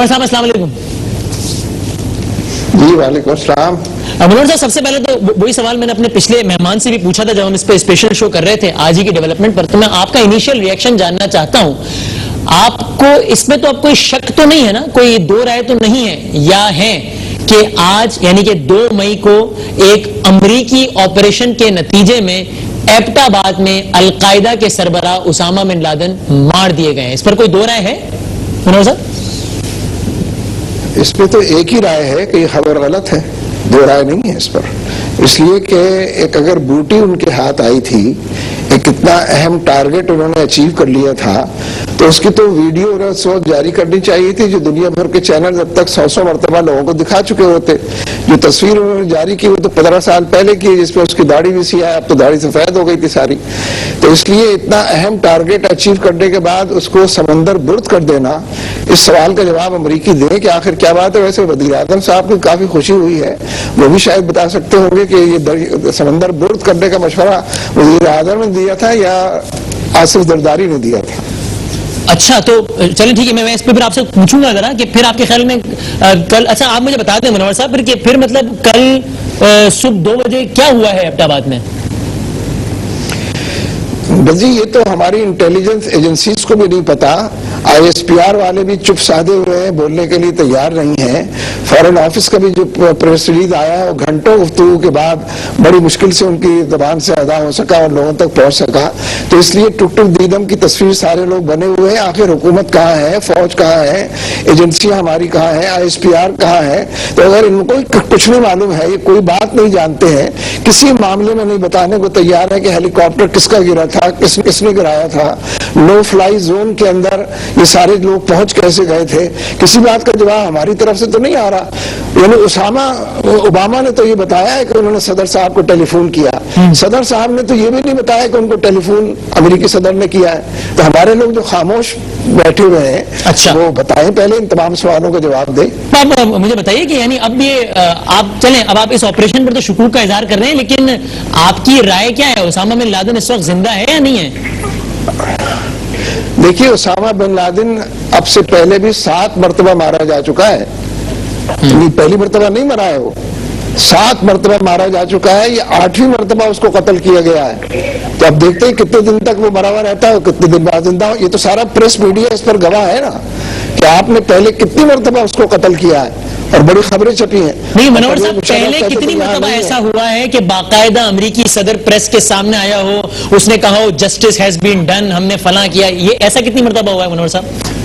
صاحب السلام علیکم. جی وعلیکم السلام. منور صاحب سب سے پہلے تو وہی سوال میں نے اپنے پچھلے مہمان سے بھی پوچھا تھا جب ہم اس پہ اسپیشل شو کر رہے تھے آج ہی کی ڈیولپمنٹ پر, تو میں آپ کا انیشیل ریئیکشن جاننا چاہتا ہوں. آپ کو اس میں تو اب کوئی شک تو نہیں ہے نا, کوئی دو رائے تو نہیں ہے یا ہے کہ آج یعنی کہ 2 مئی کو ایک امریکی آپریشن کے نتیجے میں ایبٹ آباد میں القاعدہ کے سربراہ اسامہ بن لادن مار دیے گئے ہیں, اس پر کوئی دو رائے ہے منور صاحب؟ اس پہ تو ایک ہی رائے ہے کہ یہ خبر غلط ہے, دو رائے نہیں ہے اس پر. اس لیے کہ ایک اگر بوٹی ان کے ہاتھ آئی تھی, ایک اتنا اہم ٹارگٹ انہوں نے اچیو کر لیا تھا, تو اس کی تو ویڈیو اور جاری کرنی چاہیے تھی جو دنیا بھر کے چینل اب تک 100 مرتبہ لوگوں کو دکھا چکے ہوتے. جو تصویر انہوں نے جاری کی وہ تو 15 سال پہلے کی, جس پہ اس کی داڑھی بھی سیاہ ہے, اب تو داڑھی سفید ہو گئی تھی ساری. تو اس لیے اتنا اہم ٹارگٹ اچیو کرنے کے بعد اس کو سمندر برد کر دینا, اس سوال کا جواب امریکی دیں کہ آخر کیا بات ہے. ویسے وزیر اعظم صاحب کو کافی خوشی ہوئی ہے, وہ بھی شاید بتا سکتے ہوں گے کہ یہ سمندر برد کرنے کا مشورہ وزیر اعظم نے دیا تھا یا آصف زرداری نے دیا تھا. اچھا تو چلیں ٹھیک ہے, میں اس پہ پھر آپ سے پوچھوں گا ذرا کہ پھر آپ کے خیال میں کل, اچھا آپ مجھے بتا دیں منور صاحب پھر مطلب کل صبح 2 بجے کیا ہوا ہے ایبٹ آباد میں؟ بس جی یہ تو ہماری انٹیلیجنس ایجنسیز کو بھی نہیں پتا, آئی ایس پی آر والے بھی چپ سادے ہوئے ہیں, بولنے کے لیے تیار نہیں ہیں. فارن آفس کا بھی جو پریس ریلیز آیا ہے وہ گھنٹوں گفتگو کے بعد بڑی مشکل سے ان کی زبان سے ادا ہو سکا اور لوگوں تک پہنچ سکا. تو اس لیے ٹک ٹک دیدم کی تصویر سارے لوگ بنے ہوئے ہیں. آخر حکومت کہاں ہے, فوج کہاں ہے, ایجنسیاں ہماری کہاں ہیں, آئی ایس پی آر کہاں ہے؟ تو اگر ان کو کچھ نہیں معلوم ہے, یہ کوئی بات نہیں جانتے ہیں, کسی معاملے میں نہیں بتانے کو تیار ہے کہ ہیلی کاپٹر کس کا گرا تھا, کس نے گرایا تھا, نو فلائی زون کے اندر یہ سارے لوگ پہنچ کیسے گئے تھے, کسی بات کا جواب ہماری طرف سے تو نہیں آ رہا. یعنی اوباما نے تو یہ بتایا ہے کہ انہوں نے صدر صاحب کو ٹیلی فون کیا, صدر صاحب نے تو یہ بھی نہیں بتایا کہ ان کو ٹیلی فون امریکی صدر نے کیا ہے. تو ہمارے لوگ جو خاموش بیٹھے ہوئے ہیں, اچھا وہ بتائیں, پہلے ان تمام سوالوں کا جواب دیں. آپ مجھے بتائیے کہ یعنی اب یہ آپ چلیں, اب آپ اس آپریشن پر تو شکوک کا اظہار کر رہے ہیں, لیکن آپ کی رائے کیا ہے, اسامہ بن لادن اس وقت زندہ ہے یا نہیں ہے؟ دیکھیے اسامہ بن لادن اب سے پہلے بھی 7 مرتبہ مارا جا چکا ہے, پہلی مرتبہ نہیں مرا ہے, وہ 7 مرتبہ مارا جا چکا ہے, یہ 8ویں مرتبہ اس کو قتل کیا گیا ہے. تو اب دیکھتے ہیں کتنے دن تک وہ مرا ہوا رہتا ہے اور کتنے دن بعد زندہ ہو. یہ تو سارا پریس میڈیا اس پر گواہ ہے نا کہ آپ نے پہلے کتنی مرتبہ اس کو قتل کیا ہے اور بڑی خبریں چھپی ہیں. نہیں منور صاحب, پہلے کتنی مرتبہ ایسا ہوا ہے کہ باقاعدہ امریکی صدر پریس کے سامنے آیا ہو, اس نے کہا ہو جسٹس ہیز بین ڈن, ہم نے فلاں کیا, یہ ایسا کتنی مرتبہ ہوا ہے منور صاحب؟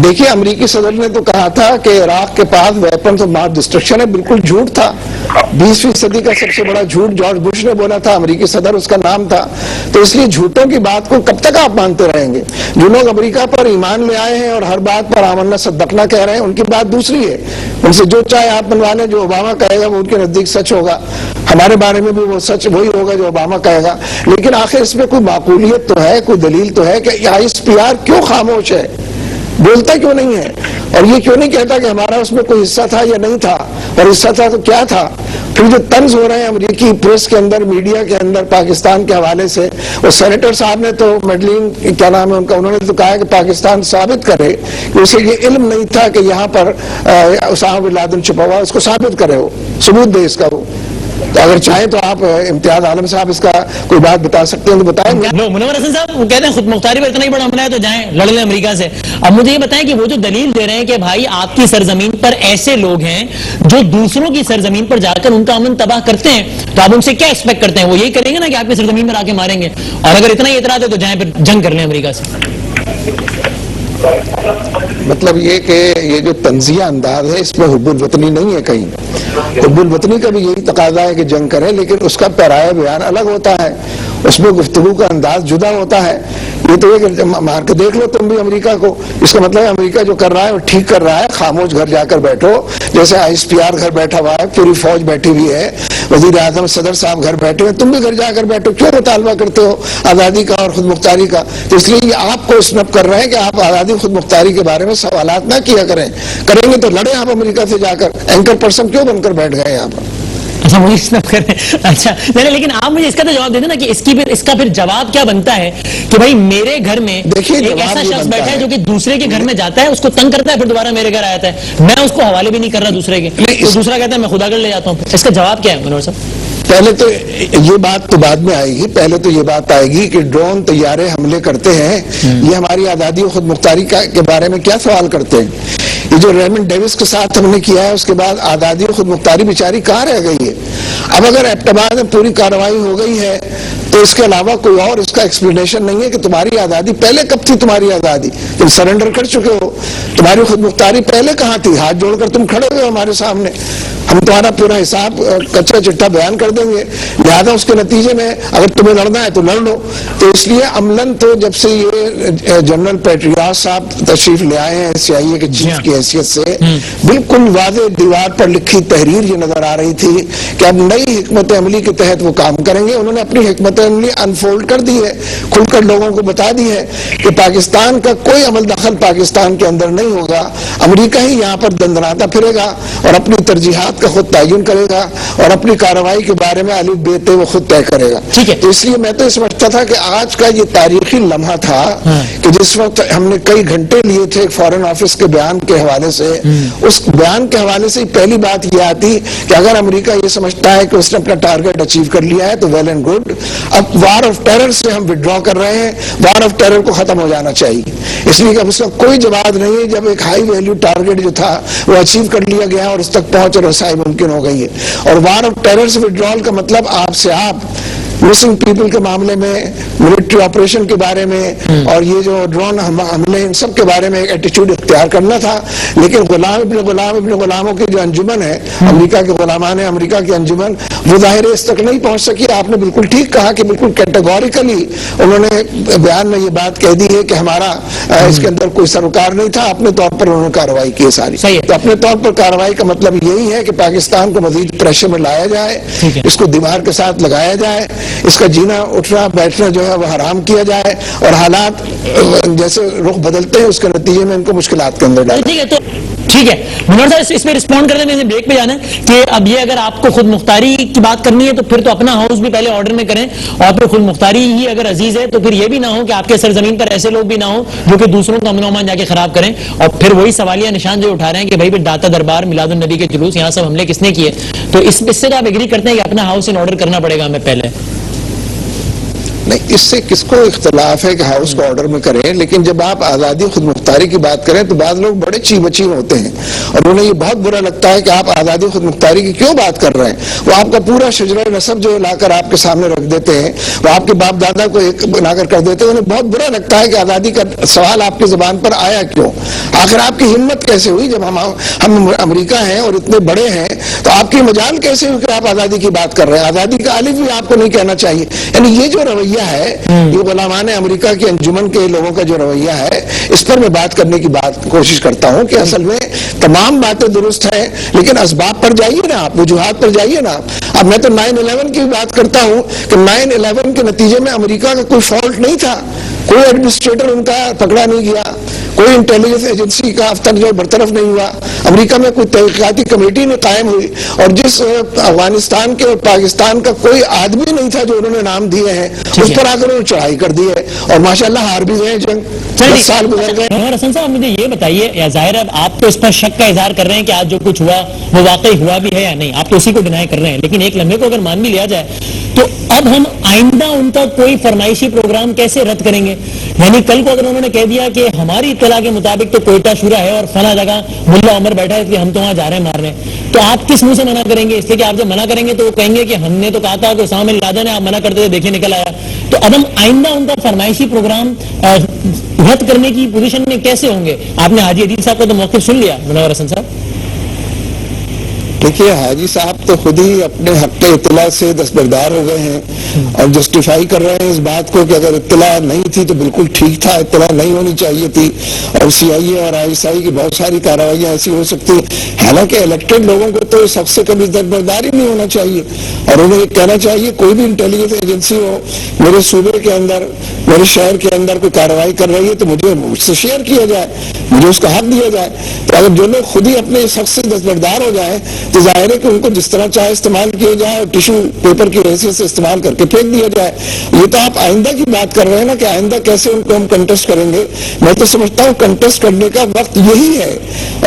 دیکھیے امریکی صدر نے تو کہا تھا کہ عراق کے پاس ویپنز آف ماس ڈسٹرکشن ہے, بالکل جھوٹ تھا. 20ویں صدی کا سب سے بڑا جھوٹ جارج بش نے بولا تھا, امریکی صدر اس کا نام تھا. تو اس لیے جھوٹوں کی بات کو کب تک آپ مانتے رہیں گے؟ جو لوگ امریکہ پر ایمان لے آئے ہیں اور ہر بات پر آمنا صدقنا کہہ رہے ہیں, ان کی بات دوسری ہے. ان سے جو چاہے آپ بنوا لیں, جو اوباما کہے گا وہ ان کے نزدیک سچ ہوگا, ہمارے بارے میں بھی وہ سچ وہی ہوگا جو اوباما کہے گا. لیکن آخر اس میں کوئی معقولیت تو ہے, کوئی دلیل تو ہے کہ آئی ایس پی آر کیوں خاموش ہے, بولتا کیوں نہیں ہے, اور یہ کیوں نہیں کہتا کہ ہمارا اس میں کوئی حصہ تھا یا نہیں تھا, اور حصہ تھا تو کیا تھا. پھر جو طنز ہو رہے ہیں امریکی پریس کے اندر, میڈیا کے اندر پاکستان کے حوالے سے, اور سینیٹر صاحب نے تو میڈلین کیا نام ہے ان کا, انہوں نے تو کہا کہ پاکستان ثابت کرے کہ اسے یہ علم نہیں تھا کہ یہاں پر اسامہ بن لادن چھپا ہوا, اس کو ثابت کرے, وہ ثبوت دے اس کا. وہ تو اگر چاہیں تو آپ امتیاز عالم صاحب اس کا کوئی بات بتا سکتے ہیں تو بتائیں. منور حسن صاحب وہ کہتے ہیں خود مختاری پر اتنا ہی بڑا حملہ ہے تو جائیں لڑ لیں امریکہ سے. اب مجھے یہ بتائیں کہ وہ جو دلیل دے رہے ہیں کہ بھائی آپ کی سرزمین پر ایسے لوگ ہیں جو دوسروں کی سرزمین پر جا کر ان کا امن تباہ کرتے ہیں, تو آپ ان سے کیا ایکسپیکٹ کرتے ہیں؟ وہ یہی کریں گے نا کہ آپ کی سرزمین پر آ کے ماریں گے, اور اگر اتنا ہی اعتراض ہے تو جائیں پھر جنگ کر لیں امریکہ سے. مطلب یہ کہ یہ جو تنزیہ انداز ہے اس میں حب الوطنی نہیں ہے کہیں. حب الوطنی کا بھی یہی تقاضا ہے کہ جنگ کریں, لیکن اس کا پیرایہ بیان الگ ہوتا ہے, اس میں گفتگو کا انداز جدا ہوتا ہے. یہ تو یہ کہ مار کے دیکھ لو تم بھی امریکہ کو, اس کا مطلب ہے امریکہ جو کر رہا ہے وہ ٹھیک کر رہا ہے. خاموش گھر جا کر بیٹھو, جیسے آئی ایس پی آر گھر بیٹھا ہوا ہے, پوری فوج بیٹھی ہوئی ہے, وزیر اعظم صدر صاحب گھر بیٹھے ہیں, تم بھی گھر جا کر بیٹھو. کیوں مطالبہ کرتے ہو آزادی کا اور خود مختاری کا؟ تو اس لیے یہ آپ کو اسنپ کر رہے ہیں کہ آپ آزادی خود مختاری کے بارے میں سوالات نہ کیا کریں. کریں گے تو لڑیں آپ امریکہ سے جا کر, اینکر پرسن کیوں بن کر بیٹھ گئے یہاں پر؟ خاموشی سنپ کر رہے ہیں. اچھا نہیں, لیکن آپ مجھے اس کا تو جواب دے دیں نا کہ اس کا پھر جواب کیا بنتا ہے کہ بھائی میرے گھر میں ایک ایسا شخص بیٹھا ہے جو کہ دوسرے کے گھر میں جاتا ہے, اس کو تنگ کرتا ہے, پھر دوبارہ میرے گھر آتا ہے, میں اس کو حوالے بھی نہیں کر رہا دوسرے کے, تو دوسرا کہتا ہے میں خدا کر لے جاتا ہوں. اس کا جواب کیا ہے منور صاحب؟ پہلے تو یہ بات تو بعد میں آئے گی, پہلے تو یہ بات آئے گی کہ ڈرون طیارے حملے کرتے ہیں, یہ ہماری آزادی و خود مختاری کے بارے میں کیا سوال کرتے ہیں؟ یہ جو ریمنڈ ڈیوس کے ساتھ ہم نے کیا ہے, اس کے بعد آزادی و خود مختاری بیچاری کہاں رہ گئی ہے؟ اب اگر ایبٹباد میں پوری کارروائی ہو گئی ہے تو اس کے علاوہ کوئی اور اس کا ایکسپلینیشن نہیں ہے کہ تمہاری آزادی پہلے کب تھی؟ تمہاری آزادی تم سرنڈر کر چکے ہو, تمہاری خود مختاری پہلے کہاں تھی؟ ہاتھ جوڑ کر تم کھڑے ہوئے ہمارے سامنے, ہم تمہارا پورا حساب کچا چٹا بیان کر دیں گے, لہذا اس کے نتیجے میں اگر تمہیں لڑنا ہے تو لڑ لو. تو اس لیے عملاً تو جب سے یہ جنرل پیٹریاس صاحب تشریف لے آئے ہیں CIA کے چیف کی حیثیت سے, بالکل واضح دیوار پر لکھی تحریر یہ نظر آ رہی تھی کہ اب نئی حکمت عملی کے تحت وہ کام کریں گے. انہوں نے اپنی حکمت عملی انفولڈ کر دی ہے, کھل کر لوگوں کو بتا دی ہے کہ پاکستان کا کوئی عمل دخل پاکستان کے اندر نہیں ہوگا, امریکہ ہی یہاں پر دندناتا پھرے گا اور اپنی ترجیحات کا خود تعین کرے گا اور اپنی کارروائی کے بارے میں الف بیتے وہ خود طے کرے گا. تو اس لیے میں تو سمجھتا تھا کہ آج کا یہ تاریخی لمحہ تھا کہ جس وقت ہم نے کئی گھنٹے لیے تھے فارن آفس کے بیان کے حوالے سے, اس بیان کے حوالے سے پہلی بات یہ آتی کہ اگر امریکہ یہ سمجھتا ہے کہ اس نے اپنا ٹارگٹ اچیو کر لیا ہے تو ویل اینڈ گڈ, اب وار آف ٹیرر سے ہم وڈرا کر رہے ہیں, وار آف ٹیرر کو ختم ہو جانا چاہیے, اس لیے کہ اب اس کا کوئی جواب نہیں ہے جب ایک ہائی ویلیو ٹارگٹ جو تھا وہ اچیو کر لیا گیا اور اس تک پہنچ اور رسائی ممکن ہو گئی ہے. اور وار آف ٹیرر سے وڈرال کا مطلب آپ سے آپ مسنگ پیپل کے معاملے میں, ملٹری آپریشن کے بارے میں اور یہ جو ڈرون حملے ان سب کے بارے میں ایک ایٹیچیوڈ اختیار کرنا تھا. لیکن غلام ابن غلاموں کی جو انجمن ہے, امریکہ کے غلامان امریکہ کی انجمن, وہ ظاہر اس تک نہیں پہنچ سکی. آپ نے بالکل ٹھیک کہا کہ بالکل کیٹیگوریکلی انہوں نے بیان میں یہ بات کہہ دی ہے کہ ہمارا اس کے اندر کوئی سروکار نہیں تھا, اپنے طور پر انہوں نے کارروائی کی ساری. تو اپنے طور پر کارروائی کا مطلب یہی ہے کہ پاکستان کو مزید پریشر میں لایا جائے, اس کو دیوار کے ساتھ لگایا جائے, اس کا جینا اٹھنا بیٹھنا جو ہے وہ حرام کیا جائے, اور حالات جیسے رخ بدلتے ہیں اس کے نتیجے میں ان کو مشکلات کے اندر ڈالیں. ٹھیک ہے منور صاحب, اس پہ رسپونڈ کرنے میں بریک پہ جانا ہے کہ اب یہ اگر آپ کو خود مختاری کی بات کرنی ہے تو پھر تو اپنا ہاؤس بھی پہلے آرڈر میں کریں, اور پھر خود مختاری ہی اگر عزیز ہے تو پھر یہ بھی نہ ہو کہ آپ کے سرزمین پر ایسے لوگ بھی نہ ہوں جو کہ دوسروں کا امن و امان جا کے خراب کریں, اور پھر وہی سوالیہ نشان جو اٹھا رہے ہیں کہ بھائی داتا دربار, میلاد النبی کے جلوس, یہاں سب حملے کس نے کیے. تو اس سے تو آپ ایگری کرتے ہیں کہ اپنا ہاؤس ان آرڈر کرنا پڑے گا ہمیں پہلے؟ نہیں, اس سے کس کو اختلاف ہے کہ ہاؤس کو آرڈر میں کریں, لیکن جب آپ آزادی خود مختاری کی بات کریں تو بعض لوگ بڑے چی بچی ہوتے ہیں اور انہیں یہ بہت برا لگتا ہے کہ آپ آزادی خود مختاری کی کیوں بات کر رہے ہیں. وہ آپ کا پورا شجرہ نسب جو لا کر آپ کے سامنے رکھ دیتے ہیں, وہ آپ کے باپ دادا کو ایک بنا کر دیتے ہیں, انہیں بہت برا لگتا ہے کہ آزادی کا سوال آپ کی زبان پر آیا کیوں, آخر آپ کی ہمت کیسے ہوئی جب ہم امریکہ ہیں اور اتنے بڑے ہیں تو آپ کی مجال کیسے ہوئی کہ آپ آزادی کی بات کر رہے ہیں. آزادی کا الف بھی آپ کو نہیں کہنا چاہیے. یعنی یہ جو رویہ ہے, یہ غلامان امریکہ کے انجمن کے لوگوں کا جو رویہ ہے, اس پر میں بات کرنے کی کوشش کرتا ہوں کہ اصل میں تمام باتیں درست ہیں, لیکن اسباب پر جائیے نا آپ, وجوہات پر جائیے نا. اب میں تو 9/11 کی بات کرتا ہوں کہ 9/11 کے نتیجے میں امریکہ کا کوئی فالٹ نہیں تھا, کوئی ایڈمنسٹریٹر ان کا پکڑا نہیں گیا, کوئی انٹیلیجنس ایجنسی کا افسر جو برطرف نہیں ہوا, امریکہ میں کوئی تحقیقاتی کمیٹی نہیں قائم ہوئی, اور جس افغانستان کے اور پاکستان کا کوئی آدمی نہیں تھا جو انہوں نے نام دیے ہیں, اس پر آ کر انہوں نے چڑھائی کر دی ہے, اور ماشاءاللہ ہار بھی گئے, جنگ 10 سال گزر گئے. حسن صاحب مجھے یہ بتائیے, یا ظاہر ہے آپ تو اس پر شک کا اظہار کر رہے ہیں کہ آج جو کچھ ہوا وہ واقعی ہوا بھی ہے یا نہیں, آپ تو اسی کو ڈینائی کر رہے ہیں, لیکن ایک لمحے کو اگر مان بھی لیا جائے تو اب ہم آئندہ ان کا کوئی فرمائشی پروگرام کیسے رد کریں گے؟ یعنی کل کو اگر انہوں نے کہہ دیا کہ ہماری اطلاع کے مطابق تو کوئٹہ شورا ہے اور فلاں جگہ ملا عمر بیٹھا ہے کہ ہم تو وہاں جا رہے ہیں مارنے, تو آپ کس منہ سے منع کریں گے؟ اس لیے کہ آپ جب منع کریں گے تو وہ کہیں گے کہ ہم نے تو کہا تھا کہ اسامہ بن لادن ہے, آپ منع کرتے تھے دیکھیں نکل آیا. تو اب ہم آئندہ ان کا فرمائشی پروگرام رد کرنے کی پوزیشن میں کیسے ہوں گے؟ آپ نے حاجی عدیل صاحب کا تو موقف سن لیا. منور حسن صاحب دیکھیے, حاجی صاحب تو خود ہی اپنے حق اطلاع سے دستبردار ہو گئے ہیں اور جسٹیفائی کر رہے ہیں اس بات کو کہ اگر اطلاع نہیں تھی تو بالکل ٹھیک تھا, اطلاع نہیں ہونی چاہیے تھی, اور CIA اور ISI کی بہت ساری کارروائیاں ایسی ہو سکتی, حالانکہ الیکٹڈ لوگوں کو تو سب سے کبھی دستبردار ہی نہیں ہونا چاہیے, اور انہیں یہ کہنا چاہیے کوئی بھی انٹیلیجنس ایجنسی ہو میرے صوبے کے اندر, میرے شہر کے اندر کوئی کارروائی کر رہی ہے تو مجھے اس سے شیئر کیا جائے, مجھے اس کا حق دیا جائے. تو اگر جو لوگ خود ہی اپنے اس حق سے دستبردار ہو جائیں تو ظاہر ہے کہ ان کو جس طرح چاہے استعمال کیا جائے اور ٹیشو پیپر کی حیثیت سے استعمال کر کے پھینک دیا جائے. یہ تو آپ آئندہ کی بات کر رہے ہیں نا کہ آئندہ کیسے ان کو ہم کنٹیسٹ کریں گے. میں تو سمجھتا ہوں کنٹیسٹ کرنے کا وقت یہی ہے,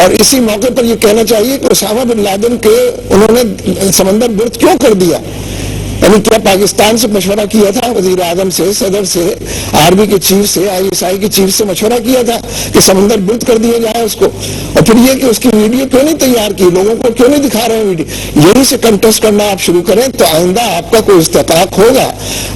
اور اسی موقع پر یہ کہنا چاہیے کہ اسامہ بن لادن کے انہوں نے سمندر برد کیوں کر دیا. یعنی کیا پاکستان سے مشورہ کیا تھا, وزیر اعظم سے, صدر سے, آرمی کے چیف سے, ISI کے چیف سے مشورہ کیا تھا کہ سمندر برد کر دیا جائے اس کو, اور پھر یہ کہ اس کی ویڈیو کیوں نہیں تیار کی, لوگوں کو کیوں نہیں دکھا رہے ہیں ویڈیو. یہی سے کنٹیسٹ کرنا آپ شروع کریں تو آئندہ آپ کا کوئی استحقاق ہوگا.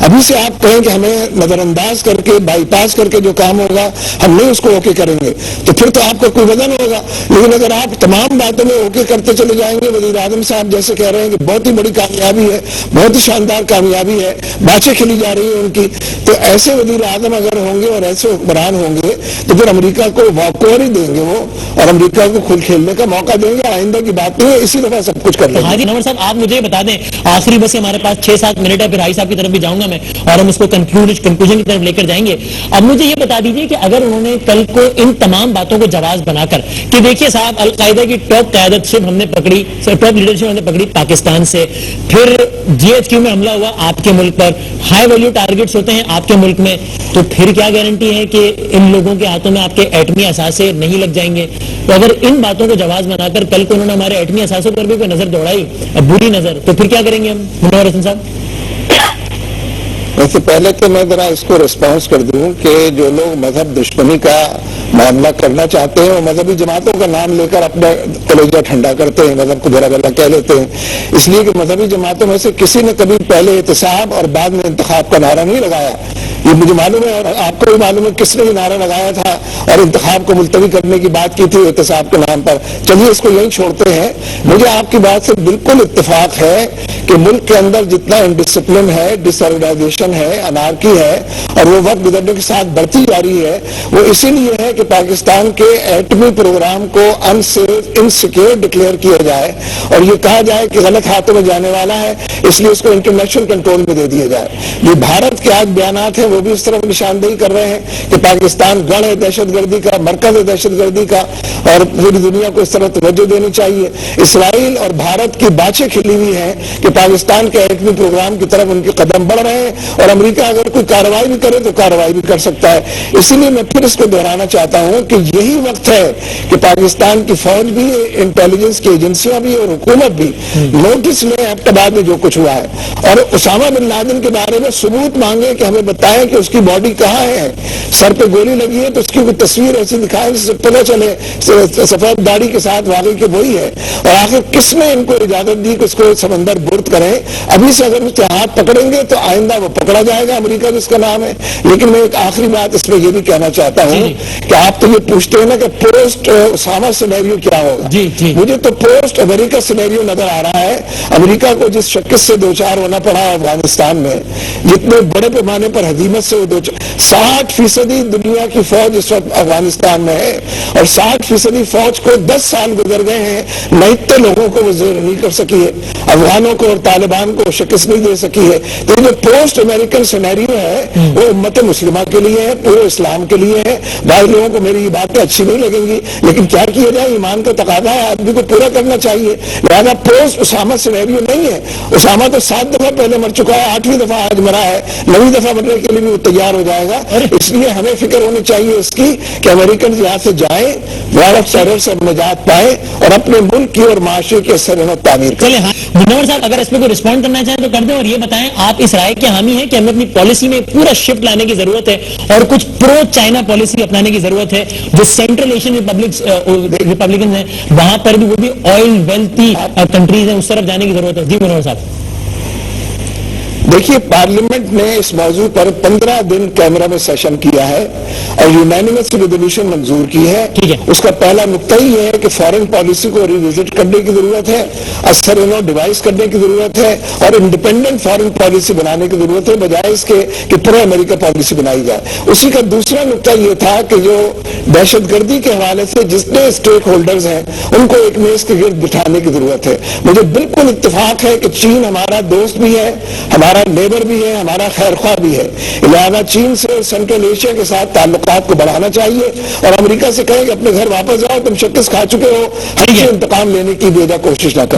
ابھی سے آپ کہیں کہ ہمیں نظر انداز کر کے, بائی پاس کر کے جو کام ہوگا ہم نہیں اس کو اوکے کریں گے, تو پھر تو آپ کا کوئی وزن ہوگا. لیکن اگر آپ تمام باتوں میں اوکے کرتے چلے جائیں گے, وزیر اعظم صاحب جیسے کہہ رہے ہیں کہ بہت ہی بڑی کامیابی ہے, بہت ہی شاندار کامیابی ہے, باتیں کھلی جا رہی ہیں ان کی, تو ایسے وزیر اعظم اگر ہوں گے اور ایسے حکمران ہوں گے تو پھر امریکہ کو واک اوور ہی دیں گے وہ, اور امریکہ کو کھل کھیلنے کا موقع دیں گے. آئندہ کی بات نہیں ہے, اسی دفعہ سب کچھ کر لیں گے. ہاں جی منور صاحب, آپ مجھے بتا دیں, آخری بس ہمارے پاس 6-7 منٹ ہے, پھر بھائی صاحب کی طرف بھی جاؤں گا میں اور ہم اس کو کنکلوژن کی طرف لے کر جائیں گے. اب مجھے یہ بتا دیجیے کہ اگر انہوں نے کل کو ان تمام باتوں کو جواز بنا کر کہ دیکھیے صاحب القاعدہ کی ٹاپ قیادت شپ ہم نے پکڑی, ٹاپ لیڈرشپ ہم نے پکڑی پاکستان سے, پھر GHQ میں حملہ ہوا آپ کے ملک پر, ہائی ویلیو ٹارگٹس ہوتے ہیں آپ کے ملک میں, تو پھر کیا گارنٹی ہے کہ ان لوگوں کے ہاتھوں میں آپ کے ایٹمی اثاثے نہیں لگ جائیں گے. تو اگر ان باتوں کو جواز بنا کر کل کو انہوں نے ہمارے ایٹمی اثاثوں پر بھی کوئی نظر دوڑائی, بری نظر, تو پھر کیا کریں گے ہم منور حسن صاحب؟ ویسے پہلے تو میں ذرا اس کو ریسپانس کر دوں کہ جو لوگ مذہب دشمنی کا معاملہ کرنا چاہتے ہیں وہ مذہبی جماعتوں کا نام لے کر اپنا کلیجہ ٹھنڈا کرتے ہیں, مذہب کو بھلا بھلا کہہ لیتے ہیں, اس لیے کہ مذہبی جماعتوں میں سے کسی نے کبھی پہلے احتساب اور بعد میں انتخاب کا نعرہ نہیں لگایا. یہ مجھے معلوم ہے اور آپ کو بھی معلوم ہے کس نے یہ نعرہ لگایا تھا اور انتخاب کو ملتوی کرنے کی بات کی تھی احتساب کے نام پر. چلیے اس کو یہیں چھوڑتے ہیں. مجھے آپ کی بات سے بالکل اتفاق ہے کہ ملک کے اندر جتنا انڈسپلن ہے, ڈس آرگنائزیشن ہے, انارکی ہے, اور وہ وقت گزرنے کے ساتھ بڑھتی جا رہی ہے, وہ اسی لیے ہے کہ پاکستان کے ایٹمی پروگرام کو انسیف, انسیکیور ڈکلیئر کیا جائے اور یہ کہا جائے کہ غلط ہاتھوں میں جانے والا ہے, اس لیے اس کو انٹرنیشنل کنٹرول میں دے دیا جائے. یہ بھارت کے آج بیانات ہیں وہ بھی اس طرح نشاندہی کر رہے ہیں کہ پاکستان گڑھ ہے دہشت گردی کا, مرکز ہے دہشت گردی کا, اور پوری دنیا کو اس طرح توجہ دینی چاہیے. اسرائیل اور بھارت کی باچھیں کھلی ہوئی ہیں کہ پاکستان کے ایٹمی پروگرام کی طرف ان کے قدم بڑھ رہے ہیں, اور امریکہ اگر کوئی کارروائی بھی کرے تو کارروائی بھی کر سکتا ہے. اسی لیے میں پھر اس کو دہرانا چاہتا ہوں کہ یہی وقت ہے کہ پاکستان کی فوج بھی, انٹیلیجنس کی ایجنسیاں بھی اور حکومت بھی نوٹس لیں ابتدا میں جو کچھ ہوا ہے, اور اسامہ بن لادن کے بارے میں ثبوت مانگے کہ ہمیں بتائیں کہ اس کی باڈی کہاں ہے, سر پہ گولی لگی ہے تو اس کی کوئی تصویر ایسی دکھائیں جس سے پتہ چلے سفید داڑھی کے ساتھ واقعی کہ وہی ہے, اور آخر کس نے ان کو اجازت دی کہ اس کو سمندر برد کریں. ابھی سے اگر اس کے ہاتھ پکڑیں گے تو آئندہ وہ پکڑا جائے گا, امریکہ جس کا نام ہے. لیکن میں ایک آخری بات اس میں یہ بھی کہنا چاہتا ہوں کہ آپ تو یہ پوچھتے ہیں نا کہ پوسٹ اسامہ سینیریو کیا ہوگا. مجھے تو پوسٹ امریکہ سینیریو نظر آ رہا ہے. امریکہ کو جس شکست سے دوچار ہونا پڑا افغانستان میں, جتنے بڑے پیمانے پر ہزیمت سے 60% دنیا کی فوج اس وقت افغانستان میں ہے, اور 60% فوج کو 10 سال گزر گئے ہیں, نہ اتنے لوگوں کو وہ زیر نہیں کر سکی ہے, افغانوں کو اور طالبان کو شکست نہیں دے سکی ہے. تو یہ جو پوسٹ امریکن سینیریو ہے وہ امت مسلمہ کے لیے ہے, پورے اسلام کے لیے ہے. بعض لوگوں کو میری یہ باتیں اچھی نہیں لگیں گی, لیکن کیا کیا جائے, ایمان کا تقاضا ہے, آدمی کو پورا کرنا چاہیے. لہٰذا پوسٹ اسامہ سینیریو نہیں ہے. اسامہ تو 7 دفعہ پہلے مر چکا ہے, 8ویں دفعہ آج مرا ہے, 9ویں دفعہ مرنے کے لیے بھی وہ تیار ہو جائے گا. اس لیے ہمیں فکر ہونی چاہیے اس کی کہ امریکن یہاں سے جائیں, وار آف ٹیرر سے نجات پائیں اور اپنے ملک کی اور معاشرے کے سرنت تعمیر کریں. منور صاحب اگر اس پہ کوئی رسپونڈ کرنا چاہیں تو کر دیں, اور یہ بتائیں آپ اس رائے کے حامی ہیں کہ ہمیں اپنی پالیسی میں پورا شفٹ لانے کی ضرورت ہے اور کچھ پرو چائنا پالیسی اپنانے کی ضرورت ہے. جو سینٹرل ایشین ریپبلکن ہیں وہاں پر بھی وہ بھی آئل ویلتھی کنٹریز ہیں, اس طرف جانے کی ضرورت ہے. جی منور صاحب. دیکھیے پارلیمنٹ نے اس موضوع پر 15 دن کیمرہ میں سیشن کیا ہے اور یونینیمس ریزولوشن منظور کی ہے. اس کا پہلا نقطہ ہی ہے کہ فارن پالیسی کو ریوزٹ کرنے کی ضرورت ہے, اثر و ڈیوائس کرنے کی ضرورت ہے, اور انڈیپینڈنٹ فارن پالیسی بنانے کی ضرورت ہے بجائے اس کے کہ پورا امریکہ پالیسی بنائی جائے. اسی کا دوسرا نقطہ یہ تھا کہ جو دہشت گردی کے حوالے سے جتنے اسٹیک ہولڈرز ہیں ان کو ایک میز کے گرد بٹھانے کی ضرورت ہے. مجھے بالکل اتفاق ہے کہ چین ہمارا دوست بھی ہے, ہمارا نیبر بھی ہے, ہمارا خیر خواہ بھی ہے. لہذا چین سے سینٹرل ایشیا کے ساتھ تعلقات کو بڑھانا چاہیے اور امریکہ سے کہیں کہ اپنے گھر واپس جاؤ, تم شکست کھا چکے ہو, ہم سے انتقام لینے کی بے وجہ کوشش نہ کرو.